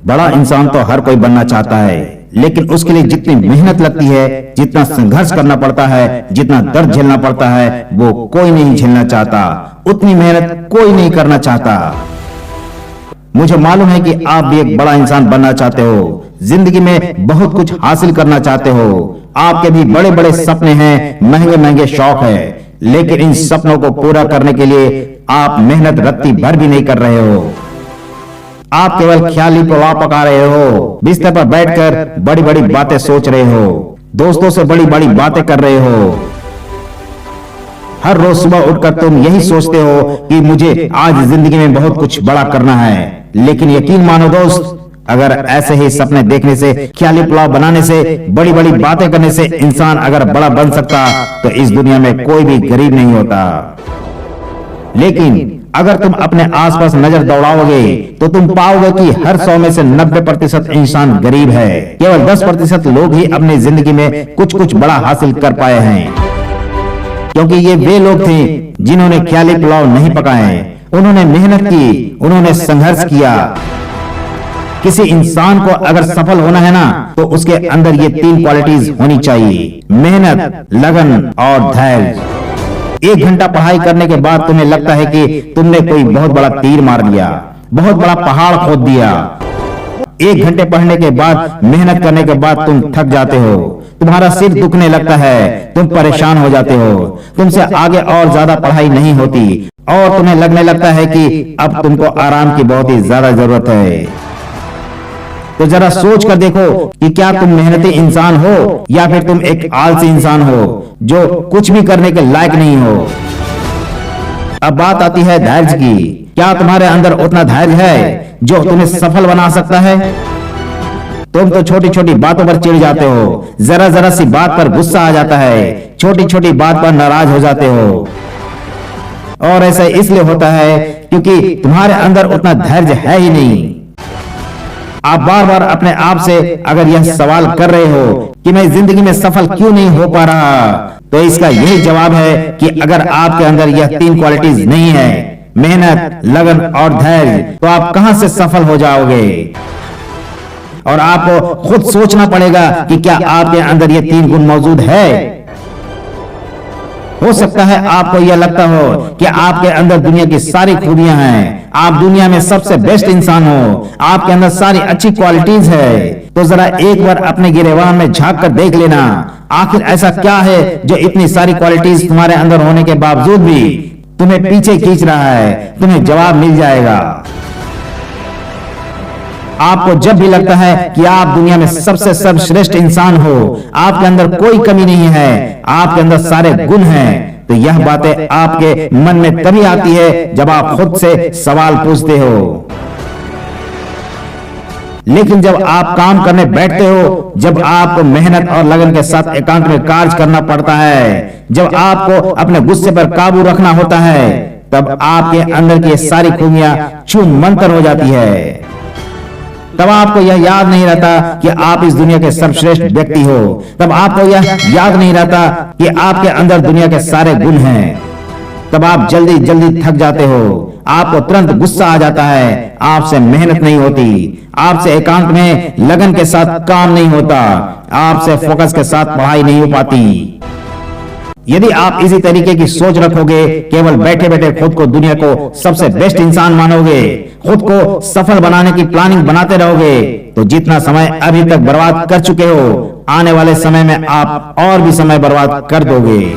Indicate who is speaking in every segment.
Speaker 1: बड़ा इंसान तो हर कोई बनना चाहता है, लेकिन उसके लिए जितनी मेहनत लगती है, जितना संघर्ष करना पड़ता है, जितना दर्द झेलना पड़ता है, वो कोई नहीं झेलना चाहता। उतनी मेहनत कोई नहीं करना चाहता। मुझे मालूम है कि आप भी एक बड़ा इंसान बनना चाहते हो, जिंदगी में बहुत कुछ हासिल करना चाहते हो। आपके भी बड़े बड़े सपने हैं, महंगे महंगे शौक है, लेकिन इन सपनों को पूरा करने के लिए आप मेहनत रत्ती भर भी नहीं कर रहे हो। आप केवल ख्याली पुलाव पका रहे हो, बिस्तर पर बैठकर बड़ी बड़ी बातें सोच रहे हो, दोस्तों से बड़ी बड़ी बातें कर रहे हो। हर रोज सुबह उठकर तुम यही सोचते हो कि मुझे आज जिंदगी में बहुत कुछ बड़ा करना है। लेकिन यकीन मानो दोस्त, अगर ऐसे ही सपने देखने से, ख्याली पुलाव बनाने से, बड़ी बड़ी बातें करने से इंसान अगर बड़ा बन सकता, तो इस दुनिया में कोई भी गरीब नहीं होता। लेकिन अगर तुम अपने आसपास नजर दौड़ाओगे तो तुम पाओगे कि हर 100 में से 90% इंसान गरीब है। केवल 10% लोग ही अपनी जिंदगी में कुछ कुछ बड़ा हासिल कर पाए हैं, क्योंकि ये वे लोग थे जिन्होंने ख्याली पुलाव नहीं पकाए। उन्होंने मेहनत की, उन्होंने संघर्ष किया। किसी इंसान को अगर सफल होना है ना, तो उसके अंदर ये 3 क्वालिटीज होनी चाहिए: मेहनत, लगन और धैर्य। 1 घंटा पढ़ाई करने के बाद तुम्हें लगता है कि तुमने कोई बहुत बड़ा तीर मार दिया, बहुत बड़ा पहाड़ खोद दिया। 1 घंटे पढ़ने के बाद, मेहनत करने के बाद तुम थक जाते हो, तुम्हारा सिर दुखने लगता है, तुम परेशान हो जाते हो, तुमसे आगे और ज्यादा पढ़ाई नहीं होती और तुम्हें लगने लगता है कि अब तुमको आराम की बहुत ही ज्यादा जरूरत है। तो जरा सोच कर देखो कि क्या तुम मेहनती इंसान हो या फिर तुम एक आलसी इंसान हो जो कुछ भी करने के लायक नहीं हो। अब बात आती है धैर्य की। क्या तुम्हारे अंदर उतना धैर्य है जो तुम्हें सफल बना सकता है? तुम तो छोटी छोटी बातों पर चिढ़ जाते हो, जरा जरा सी बात पर गुस्सा आ जाता है, छोटी छोटी बात पर नाराज हो जाते हो। और ऐसा इसलिए होता है क्योंकि तुम्हारे अंदर उतना धैर्य है ही नहीं। आप बार बार अपने आप से अगर यह सवाल कर रहे हो कि मैं जिंदगी में सफल क्यों नहीं हो पा रहा, तो इसका यही जवाब है कि अगर आपके अंदर यह 3 क्वालिटीज नहीं है, मेहनत, लगन और धैर्य, तो आप कहां से सफल हो जाओगे? और आपको खुद सोचना पड़ेगा कि क्या आपके अंदर ये 3 गुण मौजूद है। हो सकता है आपको यह लगता हो कि आपके अंदर दुनिया की सारी खूबियां हैं, आप दुनिया में सबसे बेस्ट इंसान हो, आपके अंदर सारी अच्छी क्वालिटीज है। तो जरा एक बार अपने गिरेबान में झांक कर देख लेना, आखिर ऐसा क्या है जो इतनी सारी क्वालिटीज तुम्हारे अंदर होने के बावजूद भी तुम्हें पीछे खींच रहा है। तुम्हें जवाब मिल जाएगा। आपको जब भी लगता है कि आप दुनिया में सबसे सर्वश्रेष्ठ इंसान हो, आपके अंदर कोई कमी नहीं है, आपके अंदर सारे गुण हैं, तो यह बातें आपके मन में तभी आती है जब आप खुद से सवाल पूछते हो। लेकिन जब आप काम करने बैठते हो, जब आपको मेहनत और लगन के साथ एकांत में कार्य करना पड़ता है, जब आपको अपने गुस्से पर काबू रखना होता है, तब आपके अंदर की सारी खूबियां छूम मंतर हो जाती है। तब आपको यह याद नहीं रहता कि आप इस दुनिया के सर्वश्रेष्ठ व्यक्ति हो। तब आपको यह याद नहीं रहता कि आपके अंदर दुनिया के सारे गुण हैं। तब आप जल्दी जल्दी थक जाते हो, आपको तुरंत गुस्सा आ जाता है, आपसे मेहनत नहीं होती, आपसे एकांत में लगन के साथ काम नहीं होता, आपसे फोकस के साथ पढ़ाई नहीं हो पाती। यदि आप इसी तरीके की सोच रखोगे, केवल बैठे बैठे खुद को दुनिया को सबसे बेस्ट इंसान मानोगे, खुद को सफल बनाने की प्लानिंग बनाते रहोगे, तो जितना समय अभी तक बर्बाद कर चुके हो, आने वाले समय में आप और भी समय बर्बाद कर दोगे।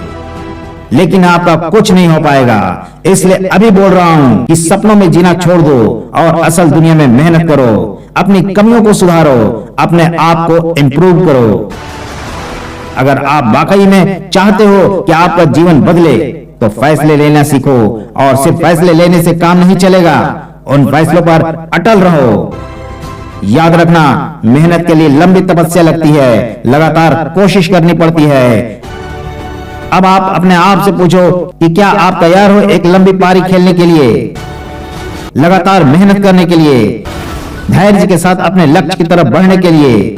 Speaker 1: लेकिन आपका कुछ नहीं हो पाएगा। इसलिए अभी बोल रहा हूं कि सपनों में जीना छोड़ दो और असल दुनिया में मेहनत करो, अपनी कमियों को सुधारो, अपने आप को इम्प्रूव करो। अगर आप वाकई में चाहते हो कि आपका जीवन बदले, तो फैसले लेना सीखो। और सिर्फ फैसले लेने से काम नहीं चलेगा, उन फैसलों पर अटल रहो। याद रखना, मेहनत के लिए लंबी तपस्या लगती है, लगातार कोशिश करनी पड़ती है। अब आप अपने आप से पूछो कि क्या आप तैयार हो एक लंबी पारी खेलने के लिए, लगातार मेहनत करने के लिए, धैर्य के साथ अपने लक्ष्य की तरफ बढ़ने के लिए।